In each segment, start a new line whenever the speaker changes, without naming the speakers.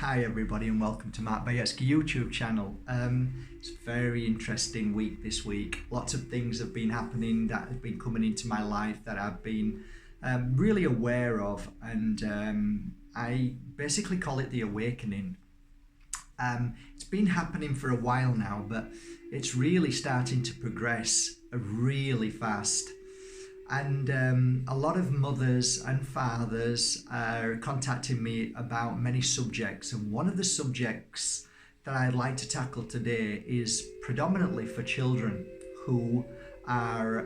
Hi everybody and welcome to Mark Bayetsky YouTube channel. It's a very interesting week this week. Lots of things have been happening that have been coming into my life that I've been really aware of, and I basically call it the awakening. It's been happening for a while now, but it's really starting to progress really fast. And a lot of mothers and fathers are contacting me about many subjects, and one of the subjects that I'd like to tackle today is predominantly for children who are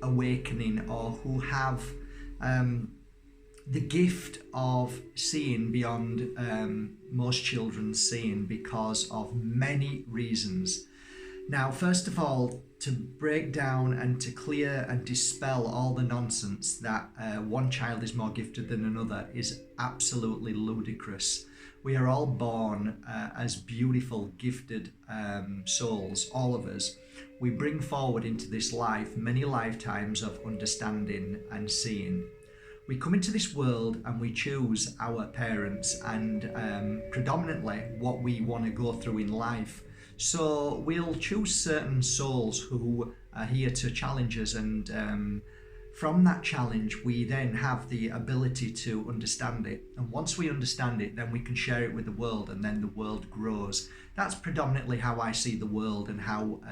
awakening or who have the gift of seeing beyond most children's seeing because of many reasons. Now, first of all, to break down and to clear and dispel all the nonsense that one child is more gifted than another is absolutely ludicrous. We are all born as beautiful, gifted souls, all of us. We bring forward into this life many lifetimes of understanding and seeing. We come into this world and we choose our parents and predominantly what we want to go through in life. So we'll choose certain souls who are here to challenge us, and from that challenge we then have the ability to understand it, and once we understand it then we can share it with the world, and then the world grows. That's predominantly how I see the world and how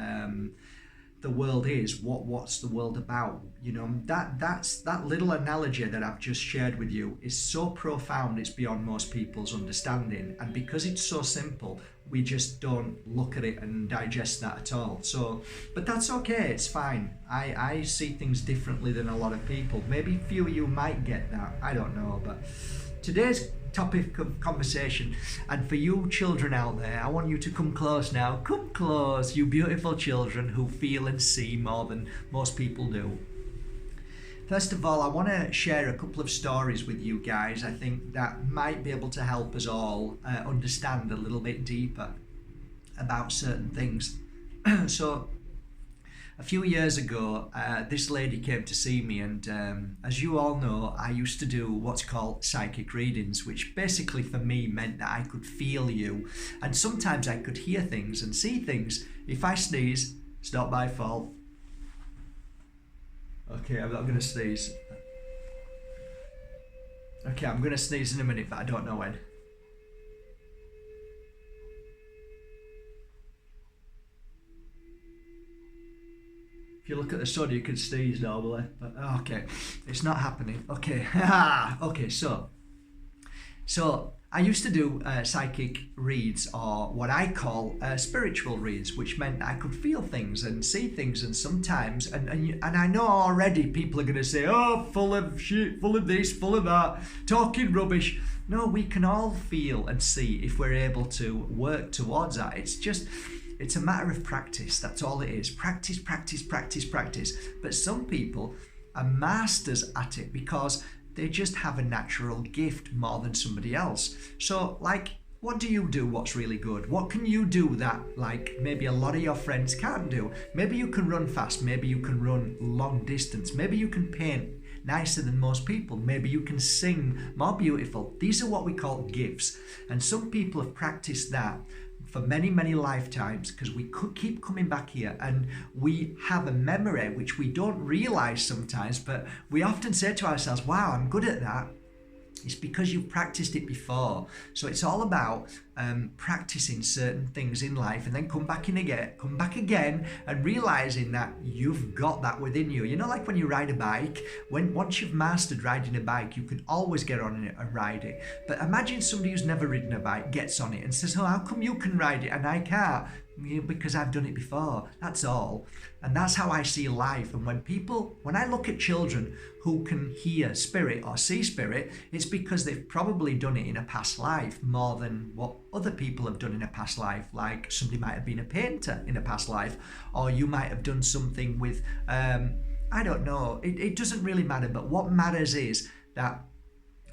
the world is. What's the world about? You know, that little analogy that I've just shared with you is so profound, it's beyond most people's understanding, and because it's so simple we just don't look at it and digest that at all. So, but that's okay, it's fine. I see things differently than a lot of people. Maybe a few of you might get that, I don't know. But today's topic of conversation, and for you children out there, I want you to come close now. Come close, you beautiful children who feel and see more than most people do. First of all, I want to share a couple of stories with you guys. I think that might be able to help us all understand a little bit deeper about certain things. So, a few years ago, this lady came to see me, and as you all know, I used to do what's called psychic readings, which basically for me meant that I could feel you, and sometimes I could hear things and see things. If I sneeze, it's not my fault. Okay, I'm not going to sneeze. Okay, I'm going to sneeze in a minute, but I don't know when. If you look at the sun, you can sneeze normally, but okay, it's not happening. Okay, okay, so I used to do psychic reads, or what I call spiritual reads, which meant I could feel things and see things, and sometimes, and I know already people are going to say, oh, full of shit, full of this, full of that, talking rubbish. No, we can all feel and see if we're able to work towards that. It's a matter of practice, that's all it is. Practice, practice, practice, practice. But some people are masters at it because they just have a natural gift more than somebody else. So, like, what do you do what's really good? What can you do that, like, maybe a lot of your friends can't do? Maybe you can run fast, maybe you can run long distance, maybe you can paint nicer than most people, maybe you can sing more beautiful. These are what we call gifts, and some people have practiced that for many, many lifetimes, because we could keep coming back here and we have a memory which we don't realize sometimes, but we often say to ourselves, wow, I'm good at that. It's because you've practiced it before. So it's all about practicing certain things in life, and then come back again and realizing that you've got that within you. You know, like when you ride a bike, once you've mastered riding a bike, you can always get on it and ride it. But imagine somebody who's never ridden a bike gets on it and says, oh, how come you can ride it and I can't? Because I've done it before, that's all. And that's how I see life. And when I look at children who can hear spirit or see spirit, it's because they've probably done it in a past life more than what other people have done in a past life. Like somebody might have been a painter in a past life, or you might have done something with, I don't know, it doesn't really matter. But what matters is that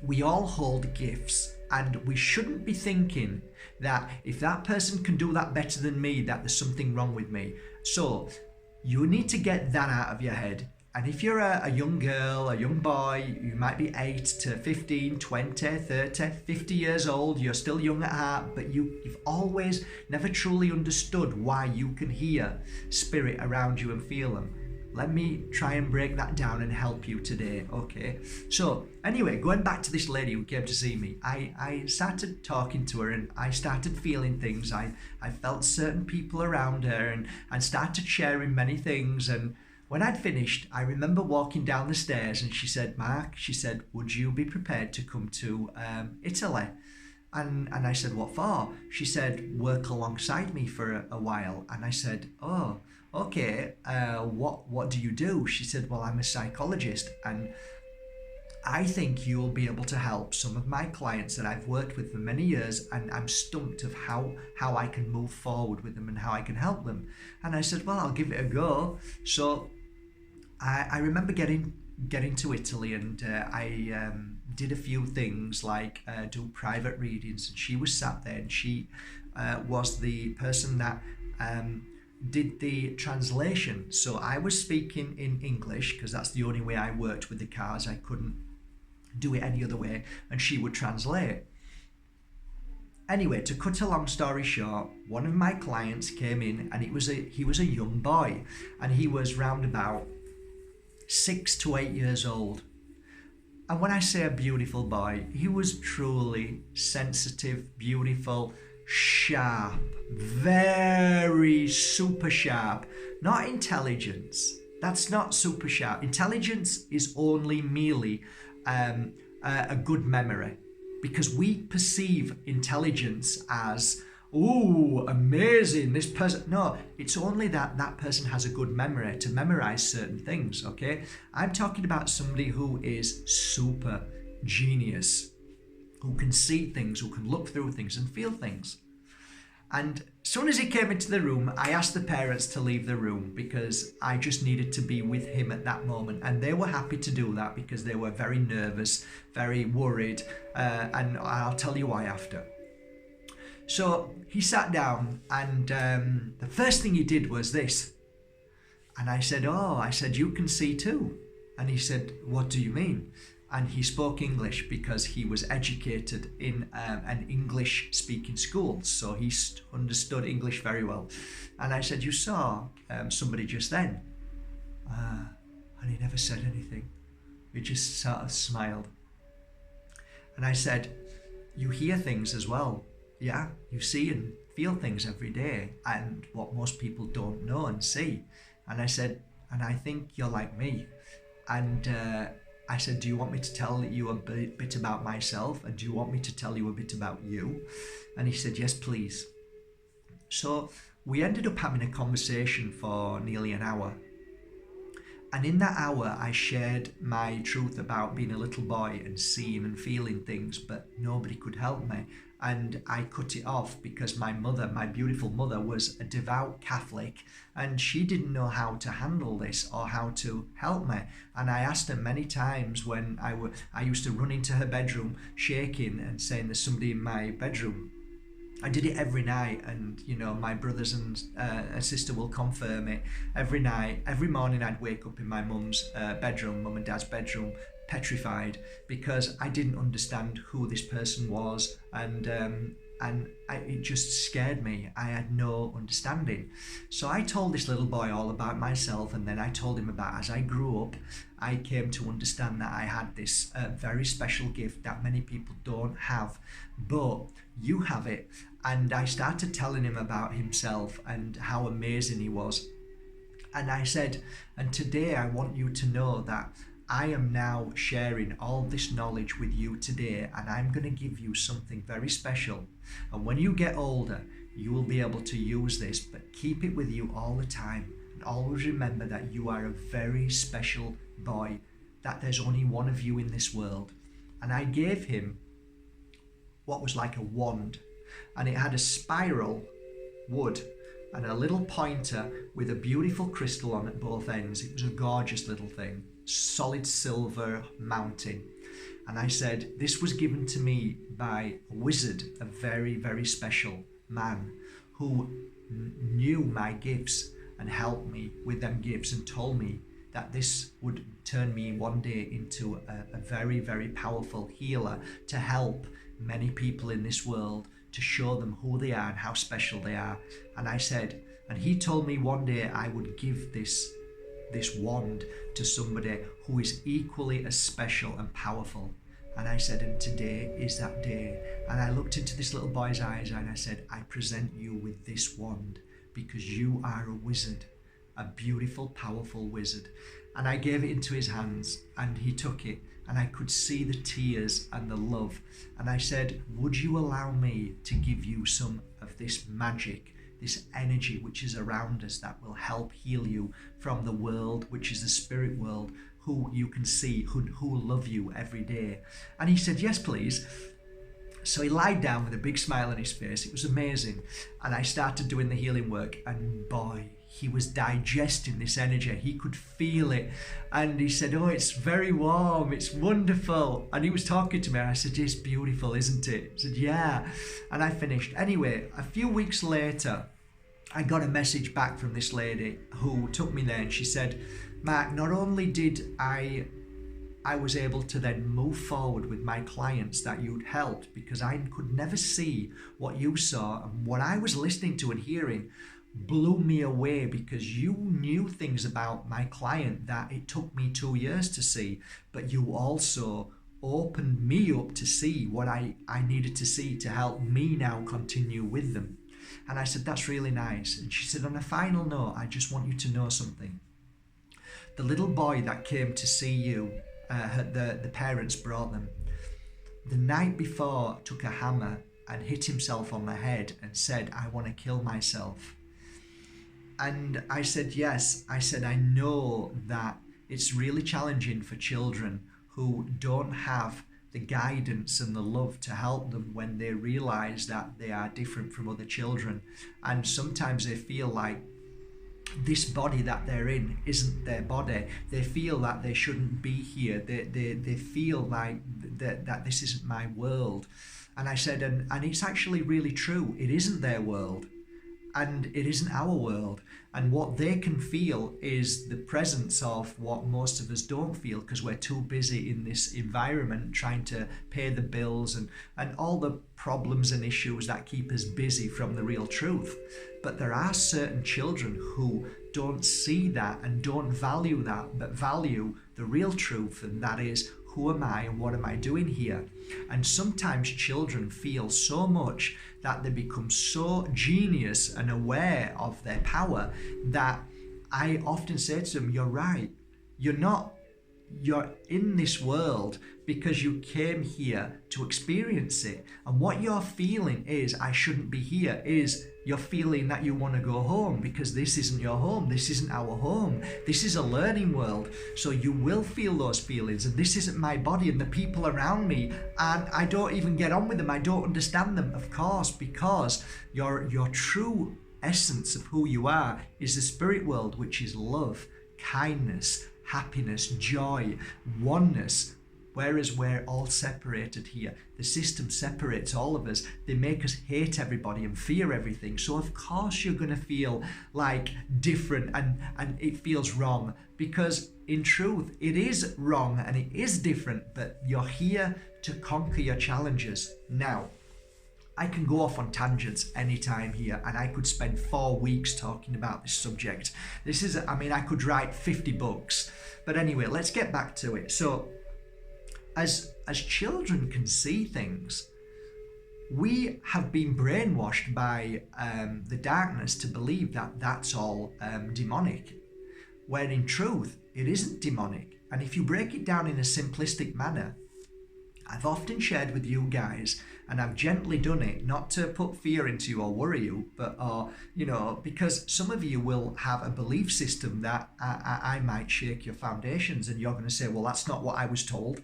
we all hold gifts, and we shouldn't be thinking that if that person can do that better than me, that there's something wrong with me. So you need to get that out of your head. And if you're a young girl, a young boy, you might be 8 to 15, 20, 30, 50 years old, you're still young at heart, but you've always never truly understood why you can hear spirit around you and feel them. Let me try and break that down and help you today, okay? So anyway, going back to this lady who came to see me, I started talking to her and I started feeling things. I felt certain people around her and started sharing many things. And when I'd finished, I remember walking down the stairs and she said, Mark, she said, would you be prepared to come to Italy? And I said, what for? She said, work alongside me for a while. And I said, oh, okay, what do you do? She said, well, I'm a psychologist and I think you'll be able to help some of my clients that I've worked with for many years, and I'm stumped of how I can move forward with them and how I can help them. And I said, well, I'll give it a go. So I remember getting to Italy, and I did a few things like do private readings, and she was sat there and she was the person that did the translation. So I was speaking in English because that's the only way I worked with the cards. I couldn't do it any other way, and she would translate. Anyway, to cut a long story short, one of my clients came in and he was a young boy, and he was round about 6 to 8 years old. And when I say a beautiful boy, he was truly sensitive, beautiful, sharp, very super sharp. Not intelligence. That's not super sharp. Intelligence is only merely a good memory, because we perceive intelligence as, ooh, amazing, this person. No, it's only that person has a good memory to memorize certain things, okay? I'm talking about somebody who is super genius, who can see things, who can look through things and feel things. And as soon as he came into the room, I asked the parents to leave the room because I just needed to be with him at that moment. And they were happy to do that because they were very nervous, very worried, and I'll tell you why after. So he sat down, and the first thing he did was this. And I said, you can see too. And he said, what do you mean? And he spoke English because he was educated in an English speaking school. So he understood English very well. And I said, you saw somebody just then? And he never said anything. He just sort of smiled. And I said, you hear things as well. Yeah, you see and feel things every day, and what most people don't know and see. And I said, and I think you're like me. And I said, do you want me to tell you a bit about myself? And do you want me to tell you a bit about you? And he said, yes, please. So we ended up having a conversation for nearly an hour. And in that hour, I shared my truth about being a little boy and seeing and feeling things, but nobody could help me. And I cut it off because my mother, my beautiful mother, was a devout Catholic, and she didn't know how to handle this or how to help me. And I asked her many times when I used to run into her bedroom shaking and saying there's somebody in my bedroom. I did it every night, and my brothers and sister will confirm it. Every night, every morning I'd wake up in my mum's bedroom, mum and dad's bedroom, petrified, because I didn't understand who this person was, and it just scared me. I had no understanding. So I told this little boy all about myself, and then I told him about as I grew up, I came to understand that I had this very special gift that many people don't have, but you have it. And I started telling him about himself and how amazing he was. And I said, and today I want you to know that I am now sharing all this knowledge with you today, and I'm going to give you something very special. And when you get older, you will be able to use this, but keep it with you all the time. And always remember that you are a very special boy, that there's only one of you in this world. And I gave him what was like a wand, and it had a spiral wood and a little pointer with a beautiful crystal on at both ends. It was a gorgeous little thing, solid silver mounting. And I said, this was given to me by a wizard, a very, very special man who knew my gifts and helped me with them gifts and told me that this would turn me one day into a very, very powerful healer to help many people in this world, to show them who they are and how special they are. And I said, and he told me one day I would give this wand to somebody who is equally as special and powerful. And I said, and today is that day. And I looked into this little boy's eyes and I said, I present you with this wand because you are a wizard, a beautiful, powerful wizard. And I gave it into his hands and he took it, and I could see the tears and the love. And I said, would you allow me to give you some of this magic, this energy which is around us that will help heal you from the world, which is the spirit world, who you can see, who love you every day? And he said, yes, please. So he lied down with a big smile on his face. It was amazing. And I started doing the healing work, and boy, he was digesting this energy. He could feel it. And he said, oh, it's very warm. It's wonderful. And he was talking to me. And I said, it's beautiful, isn't it? He said, yeah. And I finished. Anyway, a few weeks later, I got a message back from this lady who took me there. And she said, Mark, not only did I was able to then move forward with my clients that you'd helped, because I could never see what you saw, and what I was listening to and hearing blew me away, because you knew things about my client that it took me 2 years to see, but you also opened me up to see what I needed to see to help me now continue with them. And I said, that's really nice. And she said, on a final note, I just want you to know something. The little boy that came to see you, the parents brought them, the night before took a hammer and hit himself on the head and said, I want to kill myself. And I said, yes. I said, I know that it's really challenging for children who don't have the guidance and the love to help them when they realize that they are different from other children. And sometimes they feel like this body that they're in isn't their body. They feel that they shouldn't be here. They feel like that this isn't my world. And I said, and it's actually really true. It isn't their world. And it isn't our world. And what they can feel is the presence of what most of us don't feel, because we're too busy in this environment trying to pay the bills and all the problems and issues that keep us busy from the real truth. But there are certain children who don't see that and don't value that, but value the real truth, and that is, who am I and what am I doing here? And sometimes children feel so much that they become so genius and aware of their power that I often say to them, you're right. You're in this world because you came here to experience it. And what you're feeling is, I shouldn't be here, is you're feeling that you want to go home, because this isn't your home. This isn't our home. This is a learning world. So you will feel those feelings, and this isn't my body and the people around me, and I don't even get on with them. I don't understand them, of course, because your true essence of who you are is the spirit world, which is love, kindness, happiness, joy, oneness. Whereas we're all separated here. The system separates all of us. They make us hate everybody and fear everything. So of course you're going to feel like different and it feels wrong, because in truth it is wrong and it is different, but you're here to conquer your challenges. Now, I can go off on tangents anytime here, and I could spend 4 weeks talking about this subject. I could write 50 books. But anyway, let's get back to it. So, as children can see things, we have been brainwashed by the darkness to believe that that's all demonic, where in truth it isn't demonic. And if you break it down in a simplistic manner, I've often shared with you guys, and I've gently done it, not to put fear into you or worry you, but because some of you will have a belief system that I might shake your foundations, and you're going to say, well, that's not what I was told.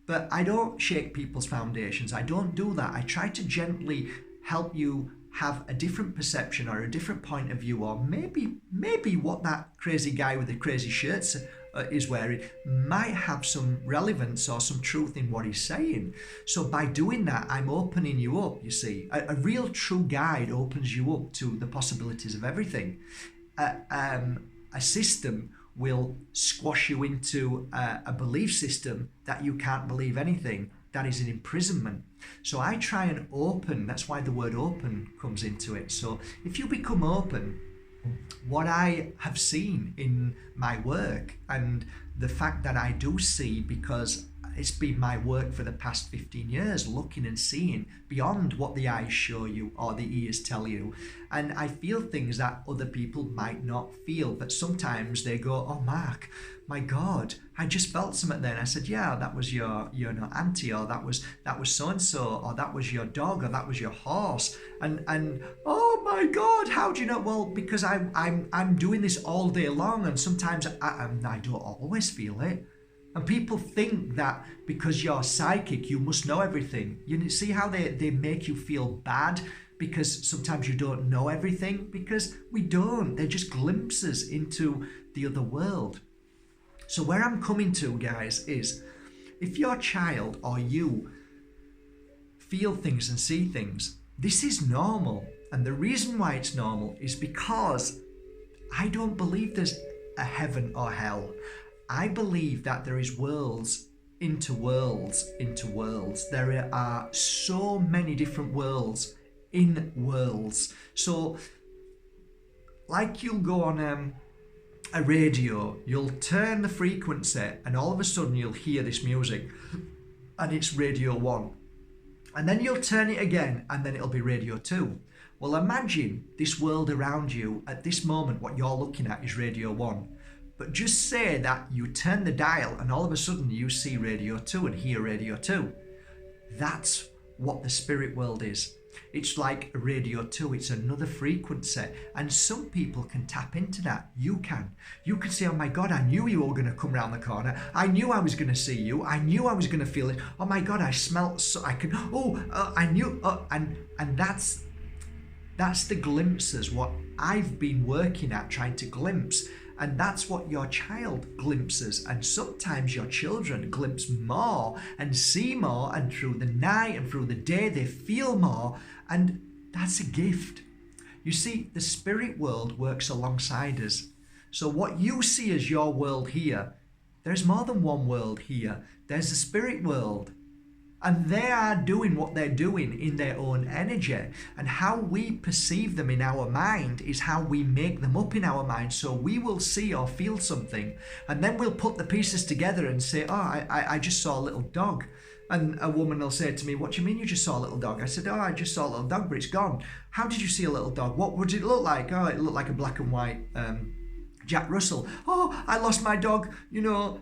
But I don't shake people's foundations. I don't do that. I try to gently help you have a different perception or a different point of view, or maybe what that crazy guy with the crazy shirts is wearing might have some relevance or some truth in what he's saying. So by doing that, I'm opening you up, you see. A real true guide opens you up to the possibilities of everything. A system will squash you into a belief system that you can't believe anything. That is an imprisonment. So I try and open, that's why the word open comes into it. So if you become open, what I have seen in my work, and the fact that I do see, because it's been my work for the past 15 years, looking and seeing beyond what the eyes show you or the ears tell you. And I feel things that other people might not feel, but sometimes they go, oh, Mark, my God, I just felt something there. And I said, yeah, that was your auntie, or that was so-and-so, or that was your dog, or that was your horse. And oh my God, how do you know? Well, because I'm doing this all day long, and sometimes I don't always feel it. And people think that because you're psychic, you must know everything. You see how they make you feel bad because sometimes you don't know everything? Because we don't. They're just glimpses into the other world. So where I'm coming to, guys, is if your child or you feel things and see things, this is normal. And the reason why it's normal is because I don't believe there's a heaven or hell. I believe that there is worlds into worlds into worlds. There are so many different worlds in worlds. So, like you'll go on a radio, you'll turn the frequency, and all of a sudden you'll hear this music, and it's Radio 1. And then you'll turn it again, and then it'll be Radio 2. Well, imagine this world around you at this moment, what you're looking at is Radio 1. But just say that you turn the dial and all of a sudden you see Radio 2 and hear Radio 2. That's what the spirit world is. It's like Radio 2, it's another frequency. And some people can tap into that. You can. You can say, oh my God, I knew you were going to come around the corner. I knew I was going to see you. I knew I was going to feel it. Oh my God, I smelt, so I can, I knew. And that's the glimpses, what I've been working at, trying to glimpse. And that's what your child glimpses. And sometimes your children glimpse more and see more, and through the night and through the day they feel more. And that's a gift. You see, the spirit world works alongside us. So what you see as your world here, there's more than one world here. There's the spirit world. And they are doing what they're doing in their own energy. And how we perceive them in our mind is how we make them up in our mind. So we will see or feel something, and then we'll put the pieces together and say, oh, I just saw a little dog. And a woman will say to me, what do you mean you just saw a little dog? I said, oh, I just saw a little dog, but it's gone. How did you see a little dog? What would it look like? Oh, it looked like a black and white Jack Russell. Oh, I lost my dog,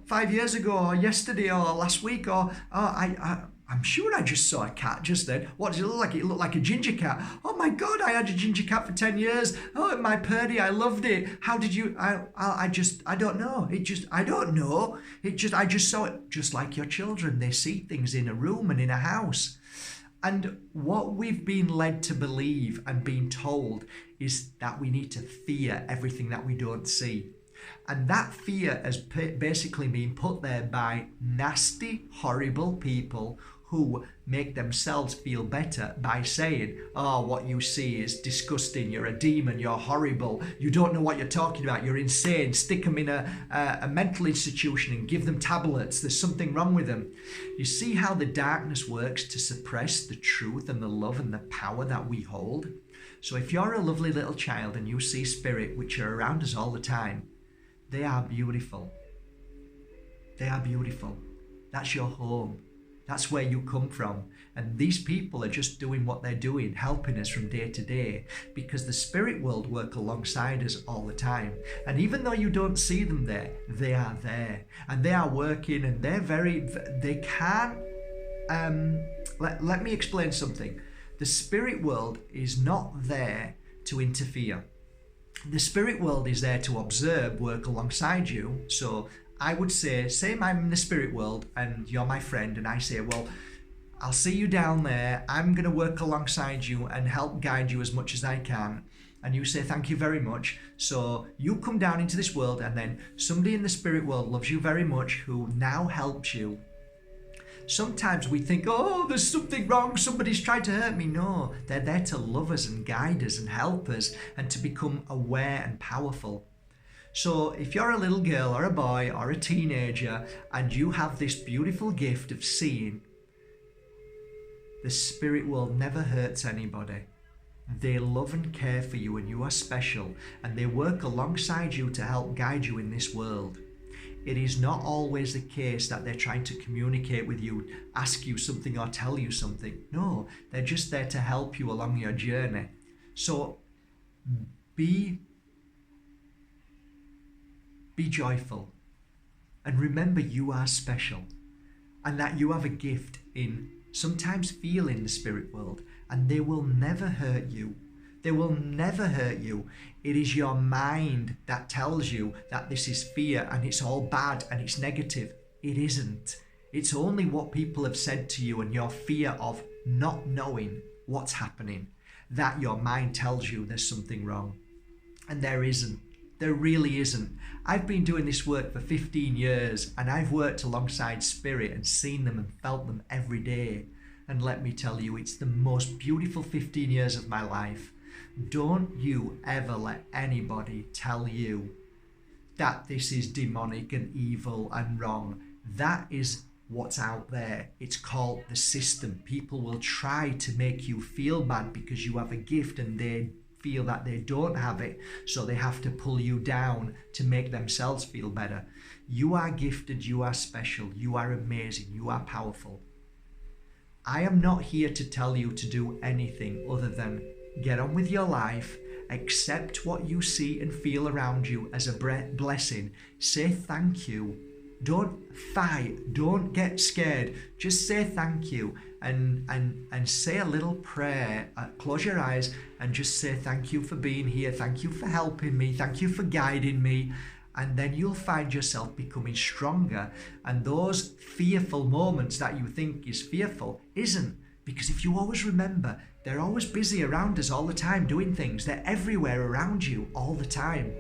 5 years ago, or yesterday, or last week, or I'm sure I just saw a cat just then. What does it look like? It looked like a ginger cat. Oh my God, I had a ginger cat for 10 years. Oh, my Purdy, I loved it. How did you, I don't know. I don't know. I just saw it. Just like your children, they see things in a room and in a house. And what we've been led to believe and been told is that we need to fear everything that we don't see. And that fear has basically been put there by nasty, horrible people who make themselves feel better by saying, oh, what you see is disgusting, you're a demon, you're horrible, you don't know what you're talking about, you're insane, stick them in a mental institution and give them tablets, there's something wrong with them. You see how the darkness works to suppress the truth and the love and the power that we hold? So if you're a lovely little child and you see spirit, which are around us all the time, they are beautiful. They are beautiful. That's your home. That's where you come from. And these people are just doing what they're doing, helping us from day to day, because the spirit world work alongside us all the time. And even though you don't see them there, they are there. And they are working, and they can't, let me explain something. The spirit world is not there to interfere. The spirit world is there to observe, work alongside you. So I would say I'm in the spirit world and you're my friend, and I say, well, I'll see you down there. I'm going to work alongside you and help guide you as much as I can. And you say, thank you very much. So you come down into this world, and then somebody in the spirit world loves you very much who now helps you. Sometimes we think, oh, there's something wrong, somebody's tried to hurt me. No, they're there to love us and guide us and help us and to become aware and powerful. So if you're a little girl or a boy or a teenager and you have this beautiful gift of seeing, the spirit world never hurts anybody. They love and care for you, and you are special, and they work alongside you to help guide you in this world. It is not always the case that they're trying to communicate with you, ask you something or tell you something. No, they're just there to help you along your journey. So be joyful, and remember you are special, and that you have a gift in sometimes feeling the spirit world, and they will never hurt you. They will never hurt you. It is your mind that tells you that this is fear and it's all bad and it's negative. It isn't. It's only what people have said to you and your fear of not knowing what's happening that your mind tells you there's something wrong. And there isn't. There really isn't. I've been doing this work for 15 years, and I've worked alongside spirit and seen them and felt them every day. And let me tell you, it's the most beautiful 15 years of my life. Don't you ever let anybody tell you that this is demonic and evil and wrong. That is what's out there. It's called the system. People will try to make you feel bad because you have a gift and they feel that they don't have it, so they have to pull you down to make themselves feel better. You are gifted, you are special, you are amazing, you are powerful. I am not here to tell you to do anything other than get on with your life, accept what you see and feel around you as a blessing, say thank you. Don't fight, don't get scared, just say thank you and say a little prayer. Close your eyes and just say thank you for being here, thank you for helping me, thank you for guiding me. And then you'll find yourself becoming stronger, and those fearful moments that you think is fearful isn't. Because if you always remember, they're always busy around us all the time doing things. They're everywhere around you all the time.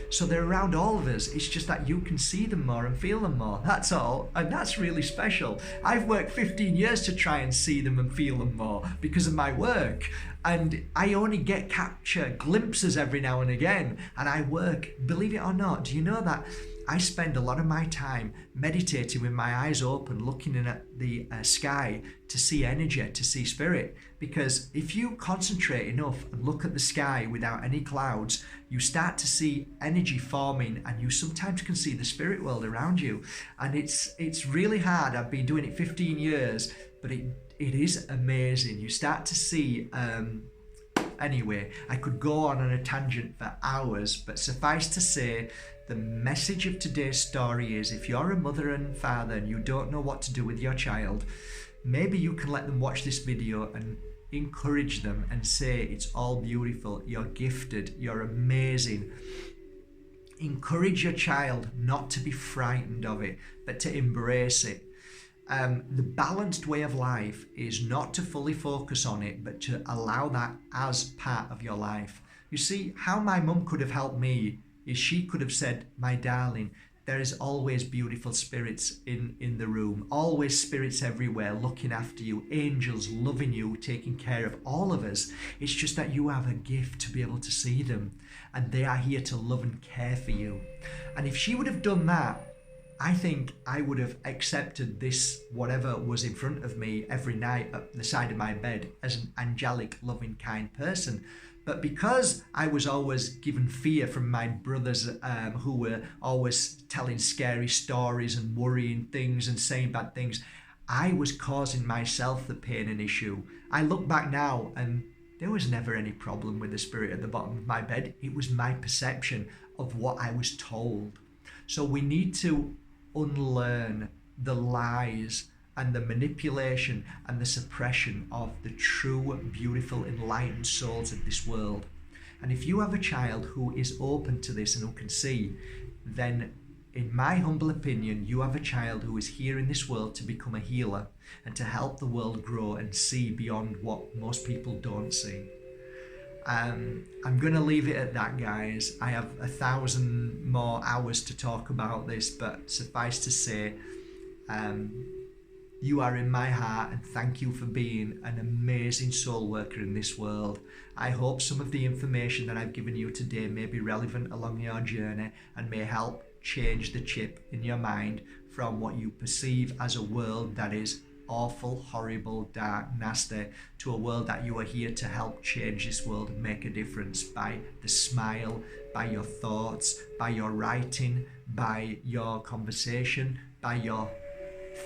So they're around all of us. It's just that you can see them more and feel them more. That's all. And that's really special. I've worked 15 years to try and see them and feel them more because of my work. And I only capture glimpses every now and again. And I work, believe it or not, do you know that I spend a lot of my time meditating with my eyes open, looking in at the sky to see energy, to see spirit. Because if you concentrate enough and look at the sky without any clouds, you start to see energy forming, and you sometimes can see the spirit world around you. And it's really hard. I've been doing it 15 years, but it is amazing. You start to see anyway, I could go on a tangent for hours, but suffice to say, the message of today's story is, if you're a mother and father and you don't know what to do with your child, maybe you can let them watch this video and encourage them and say it's all beautiful, you're gifted, you're amazing. Encourage your child not to be frightened of it, but to embrace it. The balanced way of life is not to fully focus on it, but to allow that as part of your life. You see, how my mum could have helped me is she could have said, my darling, there is always beautiful spirits in the room, always spirits everywhere looking after you, angels loving you, taking care of all of us. It's just that you have a gift to be able to see them, and they are here to love and care for you. And if she would have done that, I think I would have accepted this, whatever was in front of me every night at the side of my bed, as an angelic, loving, kind person. But because I was always given fear from my brothers who were always telling scary stories and worrying things and saying bad things, I was causing myself the pain and issue. I look back now and there was never any problem with the spirit at the bottom of my bed. It was my perception of what I was told. So we need to unlearn the lies and the manipulation and the suppression of the true, beautiful, enlightened souls of this world. And if you have a child who is open to this and who can see, then in my humble opinion, you have a child who is here in this world to become a healer and to help the world grow and see beyond what most people don't see. I'm going to leave it at that, guys. I have 1,000 more hours to talk about this, but suffice to say, You are in my heart, and thank you for being an amazing soul worker in this world. I hope some of the information that I've given you today may be relevant along your journey and may help change the chip in your mind from what you perceive as a world that is awful, horrible, dark, nasty, to a world that you are here to help change this world and make a difference by the smile, by your thoughts, by your writing, by your conversation, by your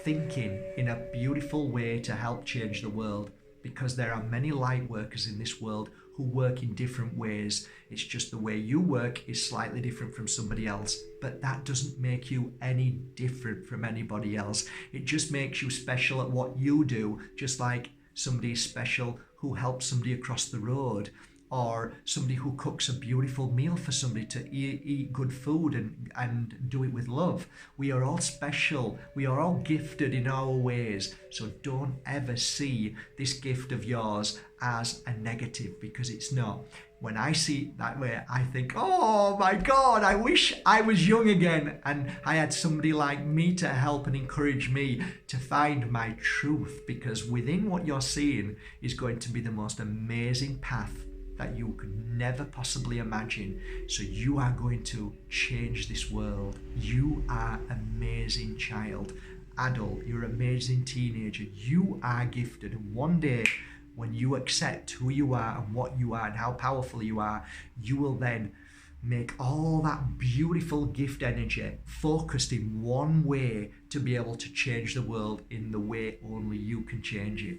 thinking in a beautiful way to help change the world, because there are many light workers in this world who work in different ways. It's just the way you work is slightly different from somebody else, but that doesn't make you any different from anybody else. It just makes you special at what you do, just like somebody is special who helps somebody across the road, or somebody who cooks a beautiful meal for somebody to eat good food and do it with love. We are all special. We are all gifted in our ways. So don't ever see this gift of yours as a negative, because it's not. When I see it that way, I think, oh my God, I wish I was young again and I had somebody like me to help and encourage me to find my truth, because within what you're seeing is going to be the most amazing path that you could never possibly imagine. So you are going to change this world. You are amazing child, adult, you're amazing teenager. You are gifted. And one day when you accept who you are and what you are and how powerful you are, you will then make all that beautiful gift energy focused in one way to be able to change the world in the way only you can change it.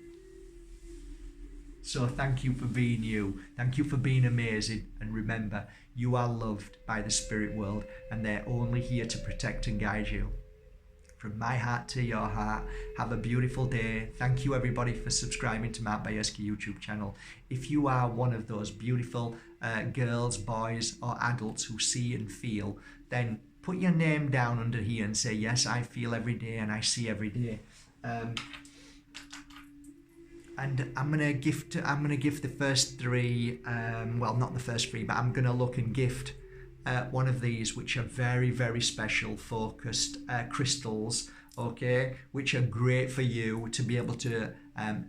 So thank you for being you. Thank you for being amazing. And remember, you are loved by the spirit world, and they're only here to protect and guide you. From my heart to your heart, have a beautiful day. Thank you everybody for subscribing to Mark Bayeski YouTube channel. If you are one of those beautiful girls, boys or adults who see and feel, then put your name down under here and say, yes, I feel every day and I see every day. And I'm gonna gift the first three, well, not the first three, but I'm gonna look and gift one of these, which are very, very special focused crystals, okay, which are great for you to be able to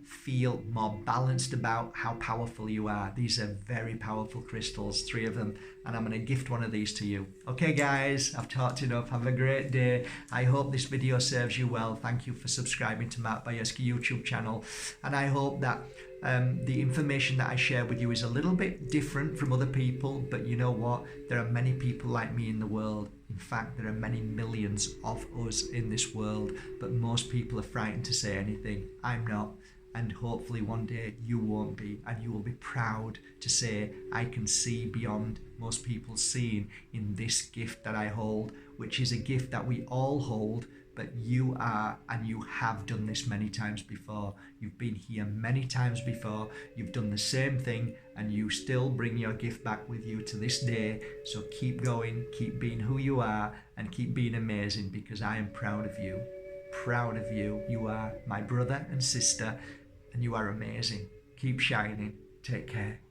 feel more balanced about how powerful you are. These are very powerful crystals, 3 of them, and I'm going to gift one of these to you. Okay guys, I've talked enough. Have a great day. I hope this video serves you well. Thank you for subscribing to Mark Bayeski YouTube channel, and I hope that the information that I share with you is a little bit different from other people, but you know what? There are many people like me in the world. In fact, there are many millions of us in this world, but most people are frightened to say anything. I'm not, and hopefully one day you won't be, and you will be proud to say, I can see beyond most people seeing in this gift that I hold, which is a gift that we all hold, but you are, and you have done this many times before. You've been here many times before. You've done the same thing, and you still bring your gift back with you to this day. So keep going, keep being who you are, and keep being amazing, because I am proud of you. Proud of you. You are my brother and sister, and you are amazing. Keep shining. Take care.